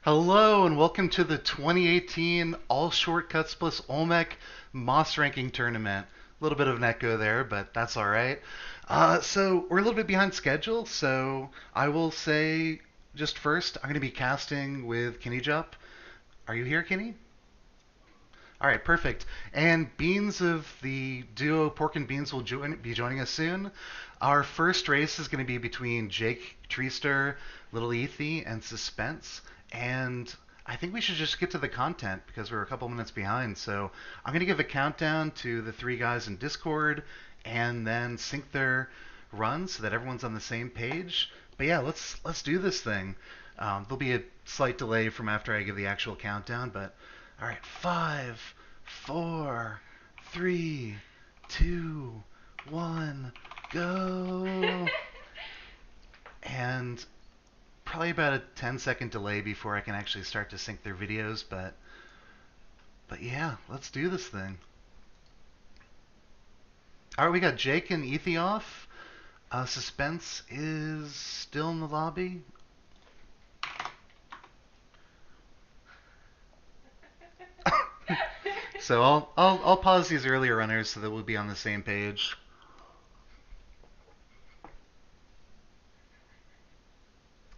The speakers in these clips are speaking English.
Hello and welcome to the 2018 All Shortcuts plus Olmec Moss Ranking Tournament. A little bit of an echo there, but that's all right. So we're a little bit behind schedule, so I will say just first, I'm going to be casting with Kenny Jup. Are you here, Kenny? All right, perfect. And Beans of the duo Pork and Beans will be joining us soon. Our first race is going to be between Jake Treester, Little Ethy, and Suspense. And I think we should just get to the content because we're a couple minutes behind. So I'm going to give a countdown to the three guys in Discord and then sync their runs so that everyone's on the same page. But yeah, let's do this thing. There'll be a slight delay from after I give the actual countdown, but all right, five, four, three, two, one, go. And probably about a 10-second delay before I can actually start to sync their videos, but yeah, let's do this thing. All right, we got Jake and Ethy off. Suspense is still in the lobby. So I'll pause these earlier runners so that we'll be on the same page.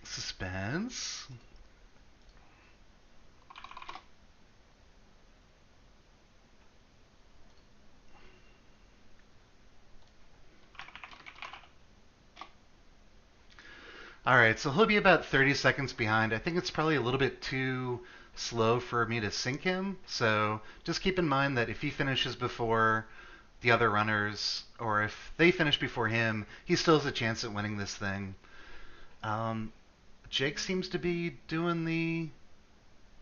Suspense. All right, so he'll be about 30 seconds behind. I think it's probably a little bit too slow for me to sync him. So just keep in mind that if he finishes before the other runners, or if they finish before him, he still has a chance at winning this thing. Um, Jake seems to be doing the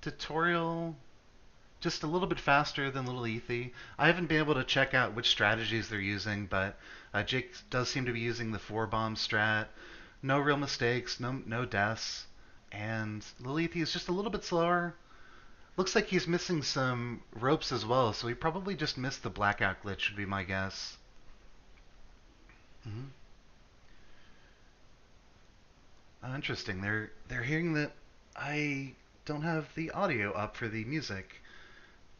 tutorial just a little bit faster than Little Ethy. I haven't been able to check out which strategies they're using, but Jake does seem to be using the four bomb strat. No real mistakes, no deaths, and Little Ethy is just a little bit slower. Looks like he's missing some ropes as well, so he probably just missed the blackout glitch, would be my guess. Mm-hmm. Oh, interesting. They're hearing that I don't have the audio up for the music.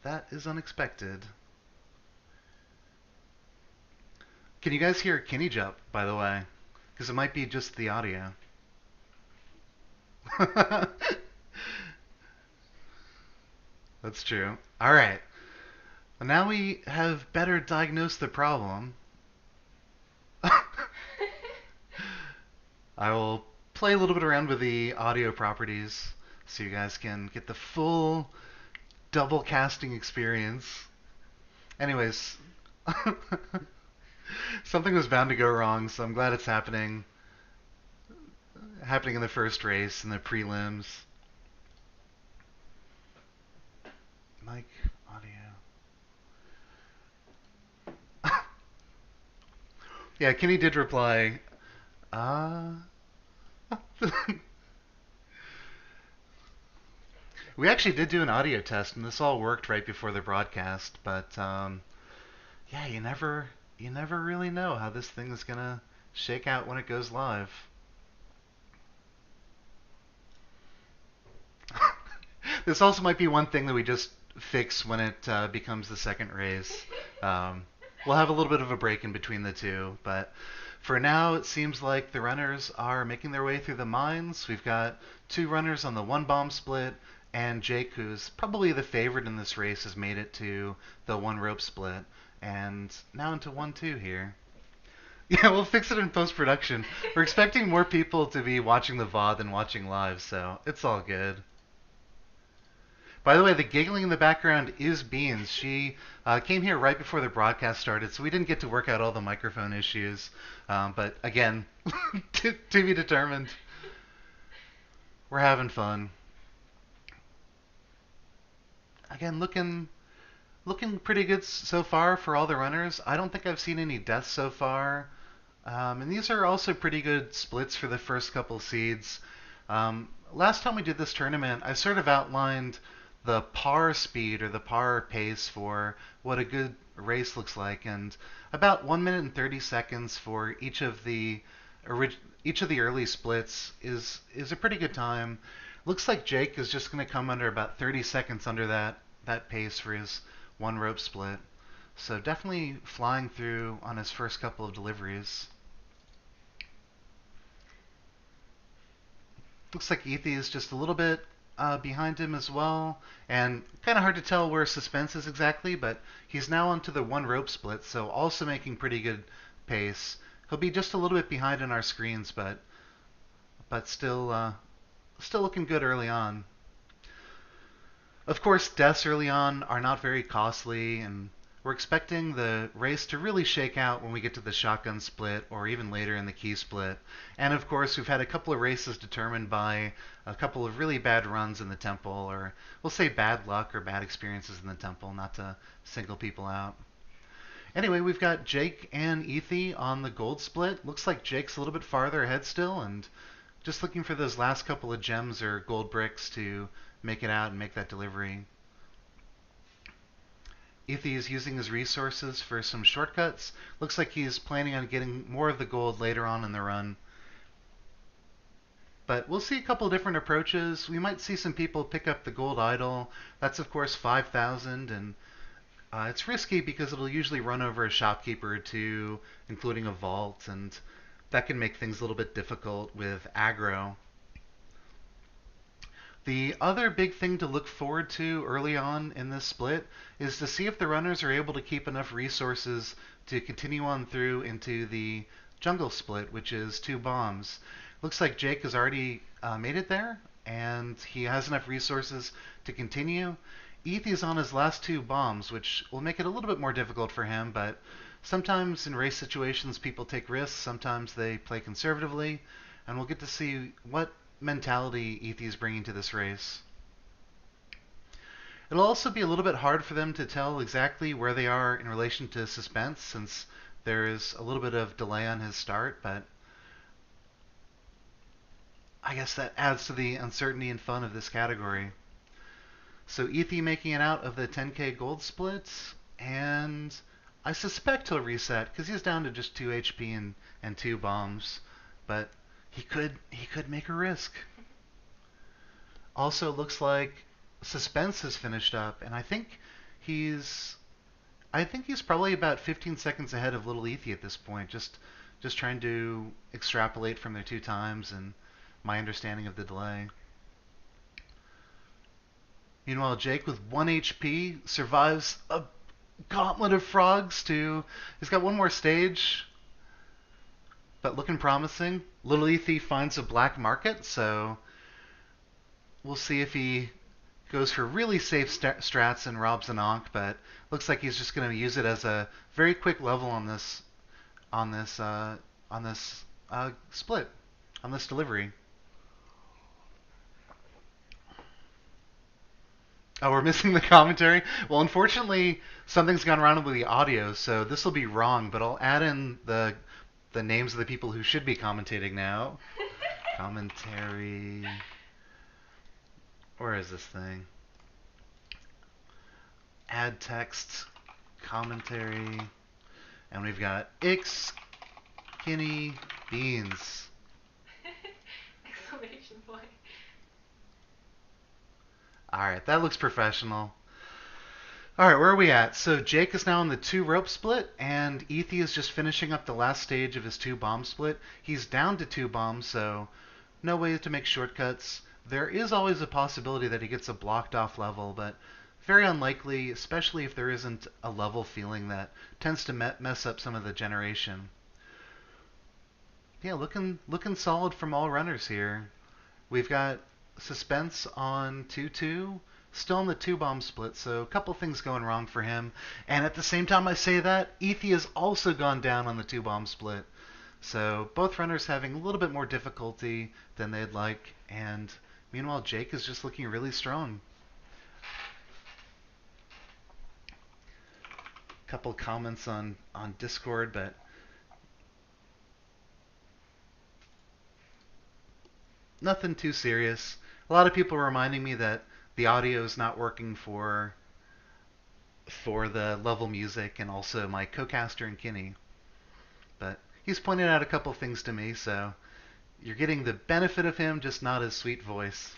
That is unexpected. Can you guys hear Kenny Jump, by the way? Because it might be just the audio. That's true. All right. Well, now we have better diagnosed the problem. I will play a little bit around with the audio properties so you guys can get the full double casting experience. Anyways, something was bound to go wrong, so I'm glad it's happening. Happening in the first race, in the prelims. Mic, audio. Yeah, Kenny did reply. Uh, we actually did do an audio test, and this all worked right before the broadcast. But yeah, you never really know how this thing is gonna shake out when it goes live. This also might be one thing that we just fix when it becomes the second race. Um, we'll have a little bit of a break in between the two, but for now, it seems like the runners are making their way through the mines. We've got two runners on the one bomb split, and Jake, who's probably the favorite in this race, has made it to the one rope split, and now into 1-2 here. Yeah, we'll fix it in post production. We're expecting more people to be watching the VOD than watching live, so it's all good. By the way, the giggling in the background is Beans. She came here right before the broadcast started, so we didn't get to work out all the microphone issues. But again, to be determined. We're having fun. Again, looking pretty good so far for all the runners. I don't think I've seen any deaths so far. And these are also pretty good splits for the first couple seeds. Last time we did this tournament, I sort of outlined the par speed or the par pace for what a good race looks like, and about 1 minute and 30 seconds for each of the early splits is a pretty good time. Looks like Jake is just going to come under about 30 seconds under that pace for his one rope split. So definitely flying through on his first couple of deliveries. Looks like Ethy is just a little bit behind him as well, and kind of hard to tell where Suspense is exactly, but he's now onto the one rope split, so also making pretty good pace. He'll be just a little bit behind in our screens, but still looking good early on. Of course, deaths early on are not very costly, and we're expecting the race to really shake out when we get to the shotgun split or even later in the key split. And of course, we've had a couple of races determined by a couple of really bad runs in the temple, or we'll say bad luck or bad experiences in the temple, not to single people out. Anyway, we've got Jake and Ethy on the gold split. Looks like Jake's a little bit farther ahead still, and just looking for those last couple of gems or gold bricks to make it out and make that delivery. Ethy is using his resources for some shortcuts. Looks like he's planning on getting more of the gold later on in the run. But we'll see a couple different approaches. We might see some people pick up the gold idol. That's of course 5,000, and it's risky because it'll usually run over a shopkeeper or two, including a vault, and that can make things a little bit difficult with aggro. The other big thing to look forward to early on in this split is to see if the runners are able to keep enough resources to continue on through into the jungle split, which is 2 bombs. Looks like Jake has already made it there, and he has enough resources to continue. Ethy is on his last 2 bombs, which will make it a little bit more difficult for him, but sometimes in race situations people take risks, sometimes they play conservatively, and we'll get to see what mentality Ethy is bringing to this race. It'll also be a little bit hard for them to tell exactly where they are in relation to Suspense, since there is a little bit of delay on his start, but I guess that adds to the uncertainty and fun of this category. So Ethy making it out of the 10k gold split, and I suspect he'll reset because he's down to just 2 HP and 2 bombs, but he could make a risk. Also, looks like Suspense has finished up, and he's I think he's probably about 15 seconds ahead of Little Ethy at this point. Just trying to extrapolate from their 2 times and my understanding of the delay. Meanwhile, Jake with 1 HP survives a gauntlet of frogs to he's got one more stage, but looking promising. Little Ethy finds a black market, so we'll see if he goes for really safe strats and robs an Ankh, but looks like he's just going to use it as a very quick level on this split, on this delivery. Oh, we're missing the commentary. Well, unfortunately, something's gone wrong with the audio, so this will be wrong. But I'll add in the names of the people who should be commentating now. Commentary. Where is this thing? Add text, commentary, and we've got Ix, Kinney, Beans. Exclamation point. Alright, that looks professional. Alright, where are we at? So Jake is now in the 2 rope split, and Ethy is just finishing up the last stage of his 2 bomb split. He's down to 2 bombs, so no way to make shortcuts. There is always a possibility that he gets a blocked off level, but very unlikely, especially if there isn't a level feeling that tends to mess up some of the generation. Yeah, looking solid from all runners here. We've got Suspense on 2-2, still in the 2 bomb split, so a couple things going wrong for him. And at the same time I say that, Ethy has also gone down on the 2 bomb split. So both runners having a little bit more difficulty than they'd like, and meanwhile Jake is just looking really strong. Couple comments on Discord, but nothing too serious. A lot of people reminding me that the audio is not working for the level music and also my co-caster and Kinney. But he's pointed out a couple things to me, so you're getting the benefit of him, just not his sweet voice.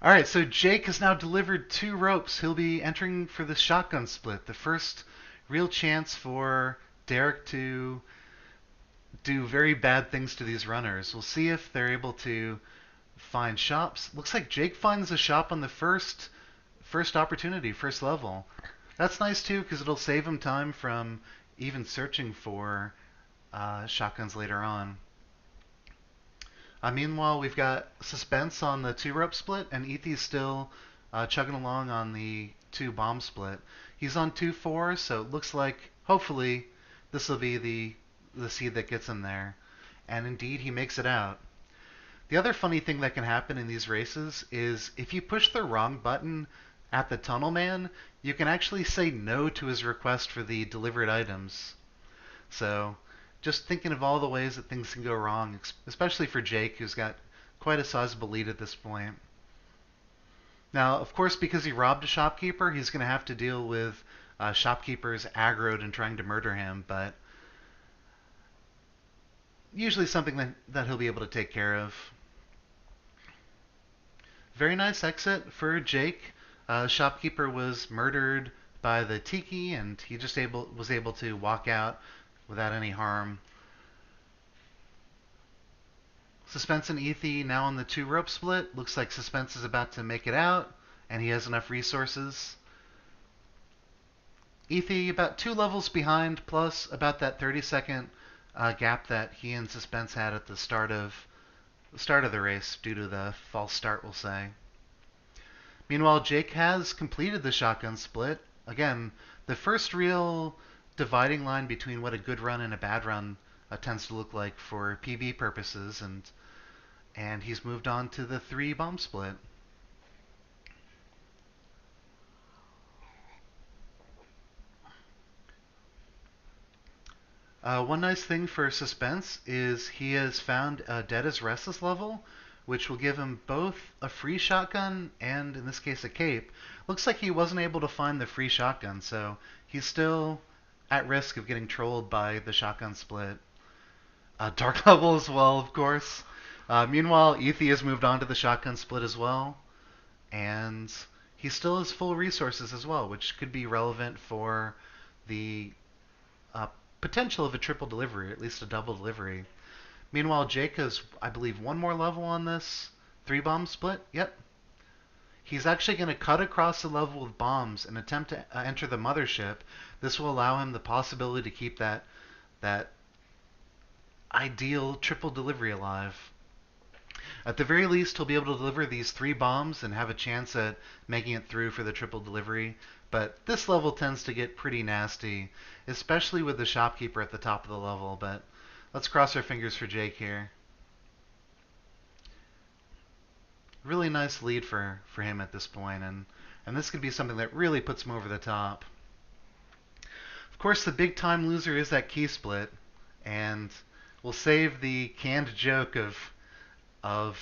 All right, so Jake has now delivered 2 ropes. He'll be entering for the shotgun split, the first real chance for Derek to do very bad things to these runners. We'll see if they're able to find shops. Looks like Jake finds a shop on the first opportunity, first level. That's nice too because it'll save him time from even searching for shotguns later on. Meanwhile, we've got suspense on the 2 rope split, and Ethy's still chugging along on the 2 bomb split. He's on 2-4, so it looks like hopefully this will be the seed that gets him there. And indeed, he makes it out. The other funny thing that can happen in these races is if you push the wrong button at the tunnel man, you can actually say no to his request for the delivered items. So just thinking of all the ways that things can go wrong, especially for Jake, who's got quite a sizable lead at this point. Now, of course, because he robbed a shopkeeper, he's going to have to deal with shopkeepers aggroed and trying to murder him, but usually something that he'll be able to take care of. Very nice exit for Jake. Shopkeeper was murdered by the tiki, and he just was able to walk out without any harm. Suspense and Ethy now on the 2 rope split. Looks like Suspense is about to make it out, and he has enough resources. Ethy about 2 levels behind, plus about that 30-second gap that he and Suspense had at the start of the race due to the false start, we'll say. Meanwhile, Jake has completed the shotgun split. Again, the first real dividing line between what a good run and a bad run tends to look like for PB purposes, and he's moved on to the 3 bomb split. One nice thing for Suspense is he has found a Dead as Restless level, which will give him both a free shotgun and, in this case, a cape. Looks like he wasn't able to find the free shotgun, so he's still at risk of getting trolled by the shotgun split. Dark level as well, of course. Meanwhile, Ethy has moved on to the shotgun split as well, and he still has full resources as well, which could be relevant for the uh, potential of a triple delivery, or at least a double delivery. Meanwhile, Jake has, I believe, 1 more level on this 3 bomb split. Yep. He's actually going to cut across the level with bombs and attempt to enter the mothership. This will allow him the possibility to keep that ideal triple delivery alive. At the very least, he'll be able to deliver these 3 bombs and have a chance at making it through for the triple delivery. But this level tends to get pretty nasty, especially with the shopkeeper at the top of the level. But let's cross our fingers for Jake here. Really nice lead for him at this point, and this could be something that really puts him over the top. Of course, the big time loser is that key split, and we'll save the canned joke of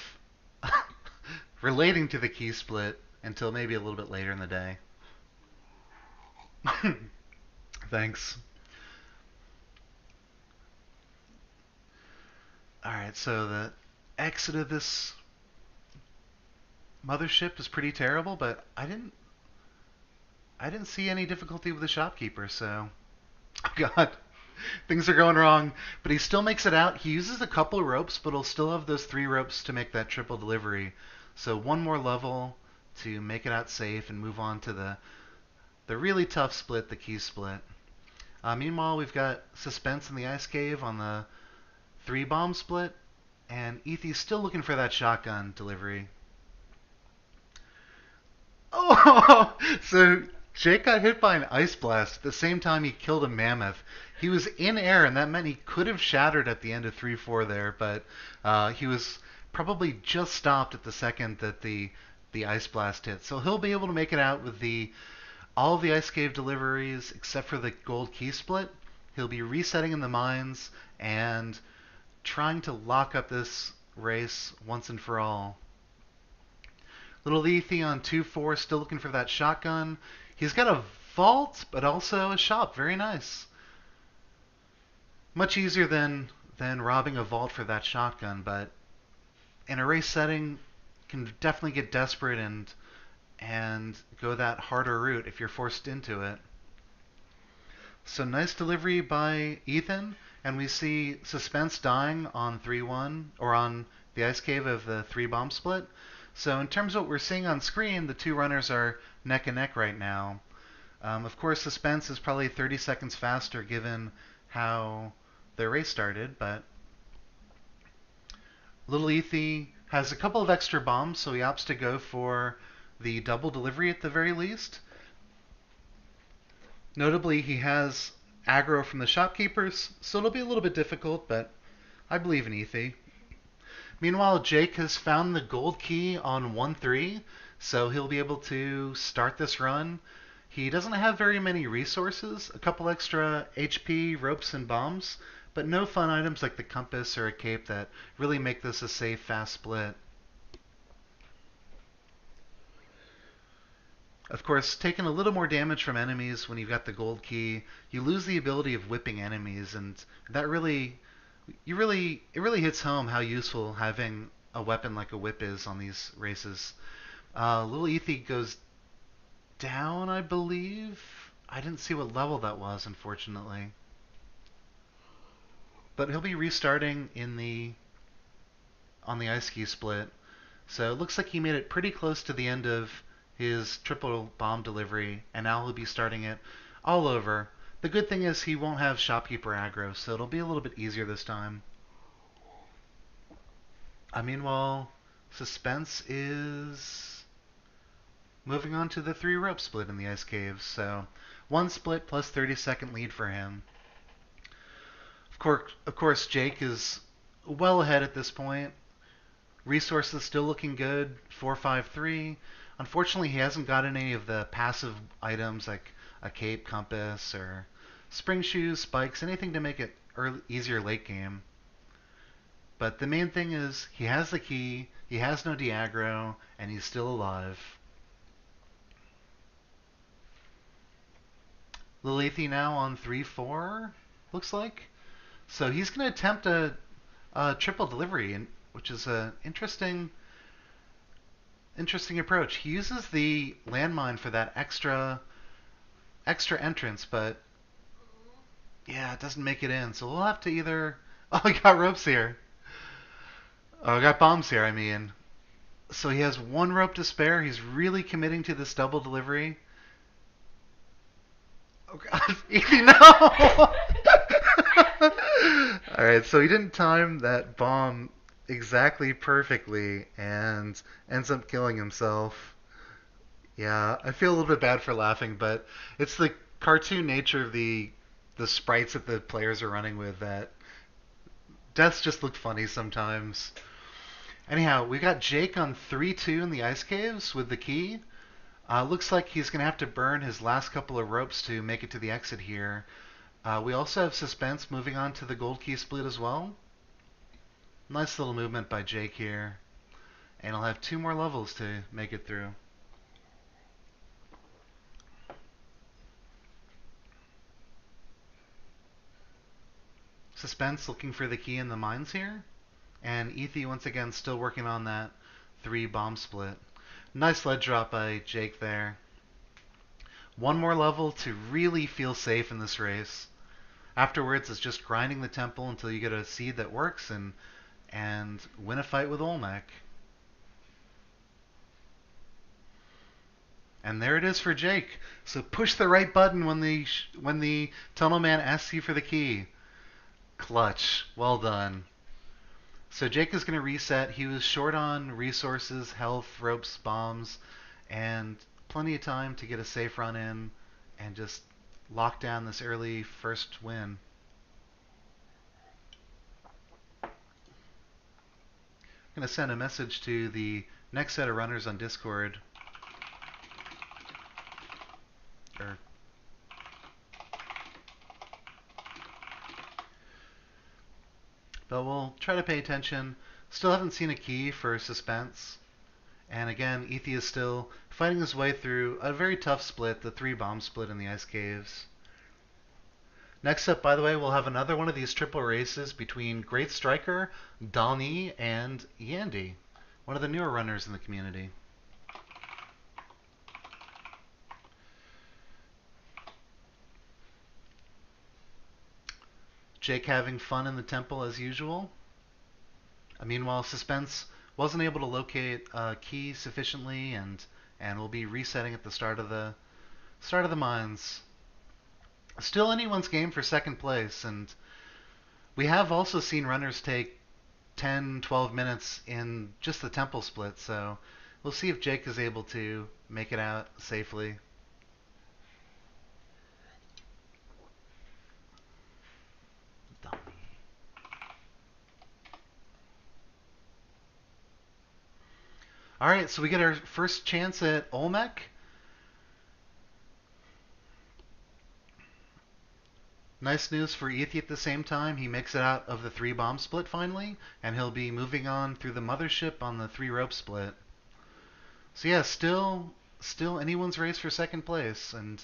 relating to the key split until maybe a little bit later in the day. Thanks. Alright, so the exit of this mothership is pretty terrible, but I didn't see any difficulty with the shopkeeper, so God, things are going wrong. But he still makes it out. He uses a couple of ropes, but he'll still have those 3 ropes to make that triple delivery. So 1 more level to make it out safe and move on to the really tough split, the key split. Meanwhile, we've got Suspense in the ice cave on the 3 bomb split, and Ethy's still looking for that shotgun delivery. Oh, so Jake got hit by an ice blast at the same time he killed a mammoth. He was in air, and that meant he could have shattered at the end of 3-4 there, but he was probably just stopped at the second that the ice blast hit. So he'll be able to make it out with all of the ice cave deliveries except for the gold key split. He'll be resetting in the mines and trying to lock up this race once and for all. Little Ethy on 2-4, still looking for that shotgun. He's got a vault, but also a shop. Very nice. Much easier than robbing a vault for that shotgun, but in a race setting, can definitely get desperate and go that harder route if you're forced into it. So nice delivery by Ethan, and we see Suspense dying on 3-1, or on the ice cave of the 3 bomb split. So in terms of what we're seeing on screen, the two runners are neck and neck right now. Of course, Suspense is probably 30 seconds faster given how their race started, but Little Ethy has a couple of extra bombs, so he opts to go for the double delivery at the very least. Notably, he has aggro from the shopkeepers, so it'll be a little bit difficult, but I believe in Ethy. Meanwhile, Jake has found the gold key on 1-3, so he'll be able to start this run. He doesn't have very many resources, a couple extra HP, ropes, and bombs, but no fun items like the compass or a cape that really make this a safe, fast split. Of course, taking a little more damage from enemies when you've got the gold key, you lose the ability of whipping enemies, and that it really hits home how useful having a weapon like a whip is on these races. Little Ethy goes down, I believe. I didn't see what level that was, unfortunately. But he'll be restarting on the ice ski split. So it looks like he made it pretty close to the end of his triple bomb delivery, and now he'll be starting it all over. The good thing is he won't have shopkeeper aggro, so it'll be a little bit easier this time. Meanwhile, Suspense is moving on to the 3 rope split in the ice caves, so 1 split plus 30-second lead for him. Of course, Jake is well ahead at this point. Resources still looking good, 4-5-3. Unfortunately, he hasn't got any of the passive items like a cape, compass, or spring shoes, spikes, anything to make it easier late game. But the main thing is he has the key, he has no de-aggro, and he's still alive. Lilith now on 3-4, looks like. So he's going to attempt a triple delivery, which is an interesting approach. He uses the landmine for that extra entrance, but yeah, it doesn't make it in. So we'll have to either. Oh, he got ropes here. Oh, I got bombs here. I mean, so he has 1 rope to spare. He's really committing to this double delivery. Oh God, no! All right, so he didn't time that bomb exactly perfectly and ends up killing himself. Yeah, I feel a little bit bad for laughing, but it's the cartoon nature of the sprites that the players are running with that deaths just look funny sometimes. Anyhow, we got Jake on 3-2 in the ice caves with the key. Looks like he's going to have to burn his last couple of ropes to make it to the exit here. We also have Suspense moving on to the gold key split as well. Nice little movement by Jake here. And he'll have 2 more levels to make it through. Suspense looking for the key in the mines here. And Ethy once again still working on that 3 bomb split. Nice lead drop by Jake there. 1 more level to really feel safe in this race. Afterwards, it's just grinding the temple until you get a seed that works and win a fight with Olmec. And there it is for Jake. So push the right button when the tunnel man asks you for the key. Clutch. Well done. So Jake is going to reset. He was short on resources, health, ropes, bombs, and plenty of time to get a safe run in and just lock down this early first win. I'm going to send a message to the next set of runners on Discord. But we'll try to pay attention. Still haven't seen a key for Suspense. And again, Ethy is still fighting his way through a very tough split, the 3 bomb split in the ice caves. Next up, by the way, we'll have another one of these triple races between Great Striker, Dalny, and Yandy. one of the newer runners in the community. Jake having fun in the temple as usual. Meanwhile, Suspense wasn't able to locate key sufficiently, and will be resetting at the start of the mines. Still anyone's game for second place, and we have also seen runners take 10, 12 minutes in just the temple split, so we'll see if Jake is able to make it out safely. All right, so we get our first chance at Olmec. Nice news for Ethi at the same time. He makes it out of the 3-bomb split finally, and he'll be moving on through the mothership on the 3-rope split. So yeah, still anyone's race for second place, and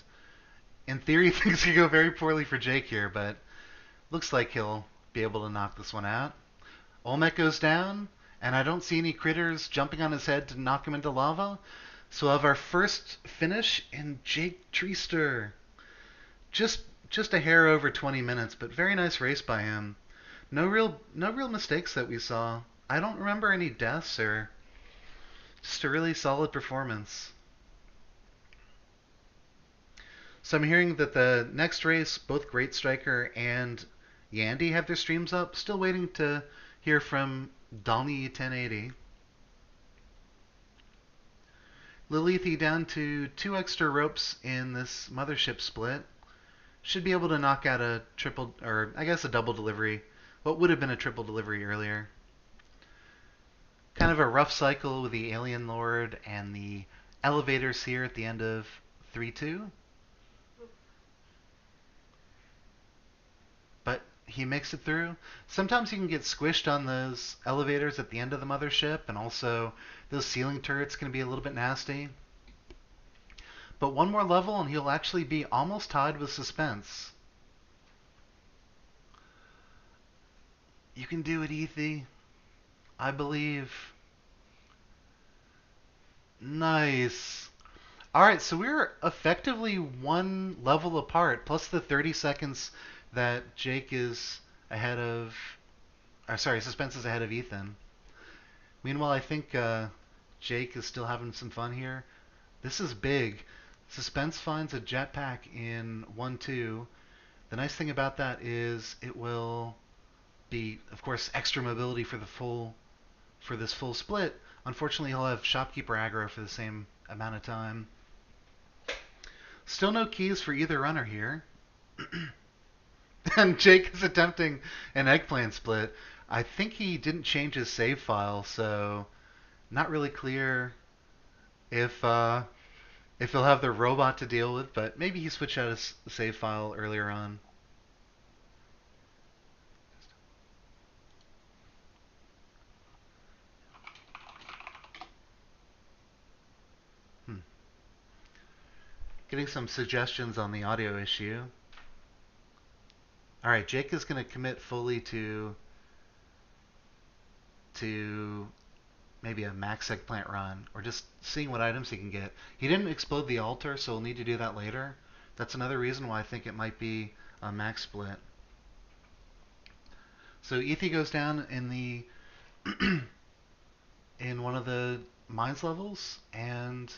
in theory things could go very poorly for Jake here, but looks like he'll be able to knock this one out. Olmec goes down, and I don't see any critters jumping on his head to knock him into lava. So we'll have our first finish in Jake Treester. Just a hair over 20 minutes, but very nice race by him. No real mistakes that we saw. I don't remember any deaths or just a really solid performance. So I'm hearing that the next race, both Great Striker and Yandy have their streams up. Still waiting to hear from Donnie 1080. Lilithi down to 2 extra ropes in this mothership split. Should be able to knock out a triple, or I guess a double delivery. What would have been a triple delivery earlier. Kind of a rough cycle with the Alien Lord and the elevators here at the end of 3-2. But he makes it through. Sometimes you can get squished on those elevators at the end of the mothership, and also those ceiling turrets can be a little bit nasty. But one more level and he'll actually be almost tied with Suspense. You can do it, Ethi. I believe. Nice. Alright, so we're effectively one level apart, plus the 30 seconds that Jake is ahead of. Or sorry, Suspense is ahead of Ethan. Meanwhile, I think Jake is still having some fun here. This is big. Suspense finds a jetpack in 1-2. The nice thing about that is it will be, of course, extra mobility for this full split. Unfortunately, he'll have Shopkeeper aggro for the same amount of time. Still no keys for either runner here. And Jake is attempting an eggplant split. I think he didn't change his save file, so not really clear if he'll have the robot to deal with, but maybe he switched out his save file earlier on. Hmm. Getting some suggestions on the audio issue. All right, Jake is going to commit fully to maybe a max eggplant run, or just seeing what items he can get. He didn't explode the altar, so we'll need to do that later. That's another reason why I think it might be a max split. So Ethi goes down in the in one of the mines levels, and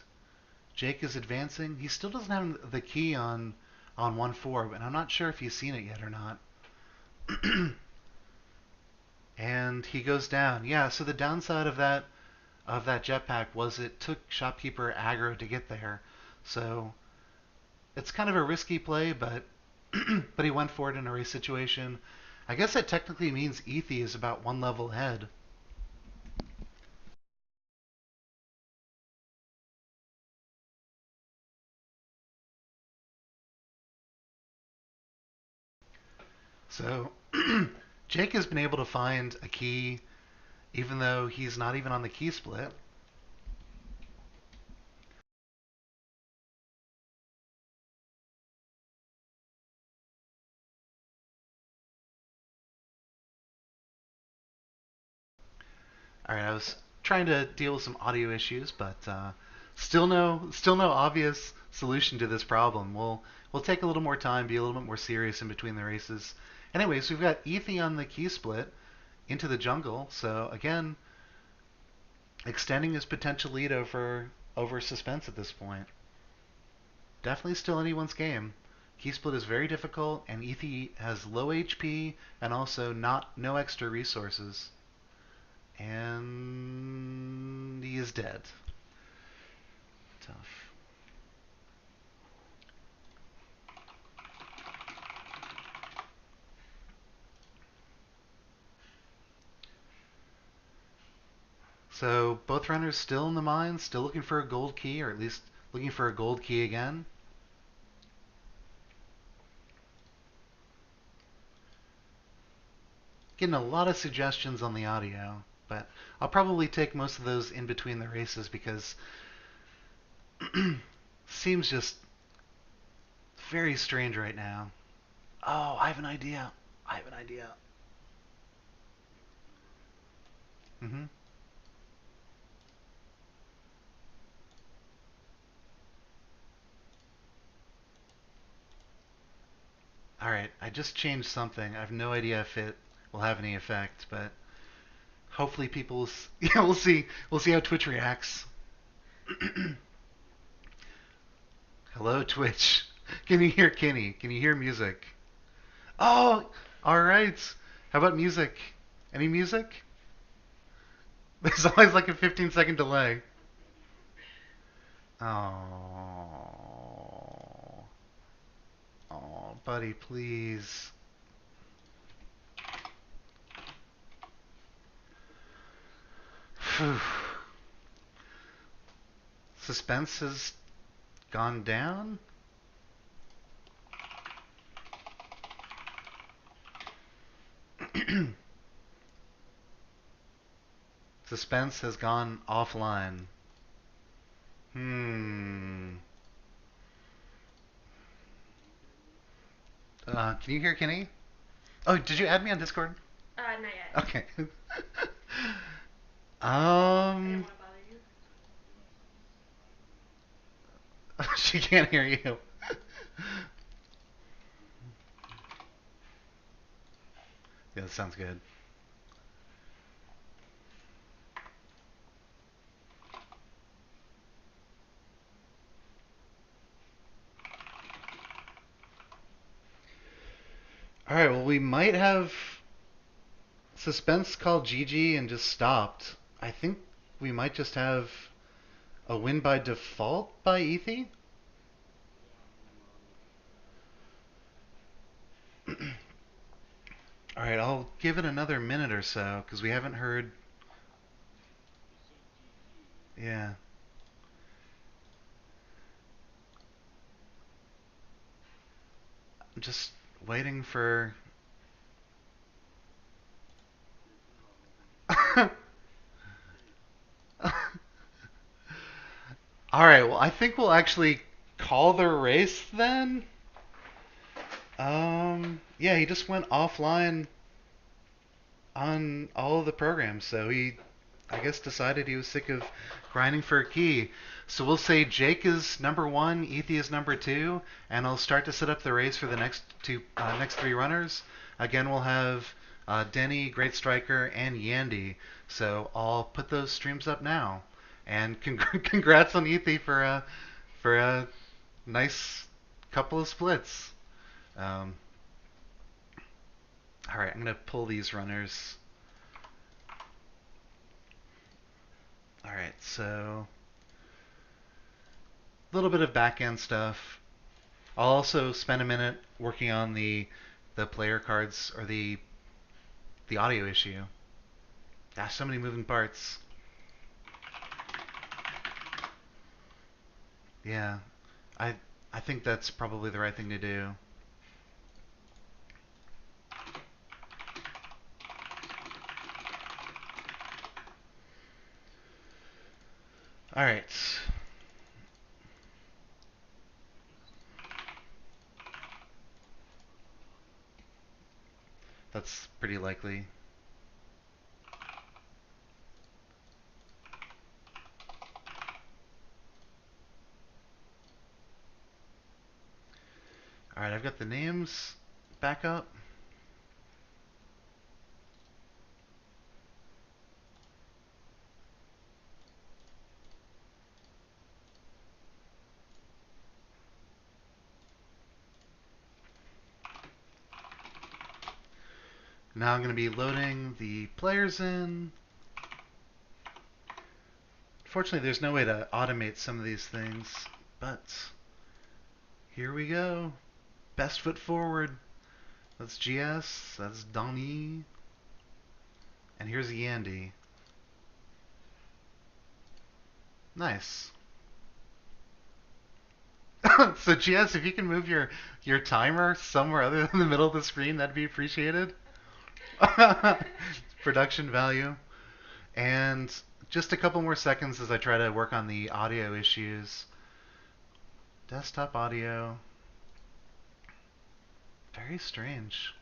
Jake is advancing. He still doesn't have the key on 1-4, but I'm not sure if he's seen it yet or not. And he goes down. Yeah, so the downside of that jetpack was it took Shopkeeper aggro to get there. So it's kind of a risky play, but but he went for it in a race situation. I guess that technically means Ethi is about one level ahead. So Jake has been able to find a key even though he's not even on the key split. All right, I was trying to deal with some audio issues, but still no obvious solution to this problem. We'll take a little more time, be a little bit more serious in between the races. Anyways, we've got Ethy on the key split into the jungle, so again, extending his potential lead over Suspense at this point. Definitely still anyone's game. Key split is very difficult, and Ethy has low HP and also no extra resources. And he is dead. Tough. So both runners still in the mines, still looking for a gold key, or at least looking for a gold key again. Getting a lot of suggestions on the audio, but I'll probably take most of those in between the races because seems just very strange right now. Oh, I have an idea. I have an idea. Mm-hmm. All right, I just changed something. I have no idea if it will have any effect, but hopefully people. Yeah, we'll see. We'll see how Twitch reacts. Hello, Twitch. Can you hear Kenny? Can you hear music? Oh, all right. How about music? Any music? There's always like a 15-second delay. Oh, oh, buddy, please. Suspense has gone down. Suspense has gone offline. Hmm. Can you hear Kenny? Oh, did you add me on Discord? Not yet. Okay. I didn't um, want to bother you. she can't hear you. Yeah, that sounds good. All right, well, we might have Suspense called GG and just stopped. I think we might just have a win by default by Ethy. All right, I'll give it another minute or so because we haven't heard. Yeah, I'm just waiting for. All right, well, I think we'll actually call the race then. Yeah, he just went offline on all of the programs, so he, I guess, decided he was sick of grinding for a key. So we'll say Jake is number one, Ethy is number two, and I'll start to set up the race for the next three runners. Again, we'll have Denny, Great Striker, and Yandy. So I'll put those streams up now. And congrats on Ethy for a nice couple of splits. Um, all right, I'm gonna pull these runners. All right, so a little bit of back end stuff. I'll also spend a minute working on the player cards or the audio issue. Gosh, so many moving parts. Yeah, I I think that's probably the right thing to do. All right, that's pretty likely. All right, I've got the names back up. Now I'm going to be loading the players in. Fortunately, there's no way to automate some of these things, but here we go. Best foot forward. That's GS, that's Donnie, and here's Yandy. Nice. So GS, if you can move your timer somewhere other than the middle of the screen, that'd be appreciated. Production value. And just a couple more seconds as I try to work on the audio issues. Desktop audio. Very strange.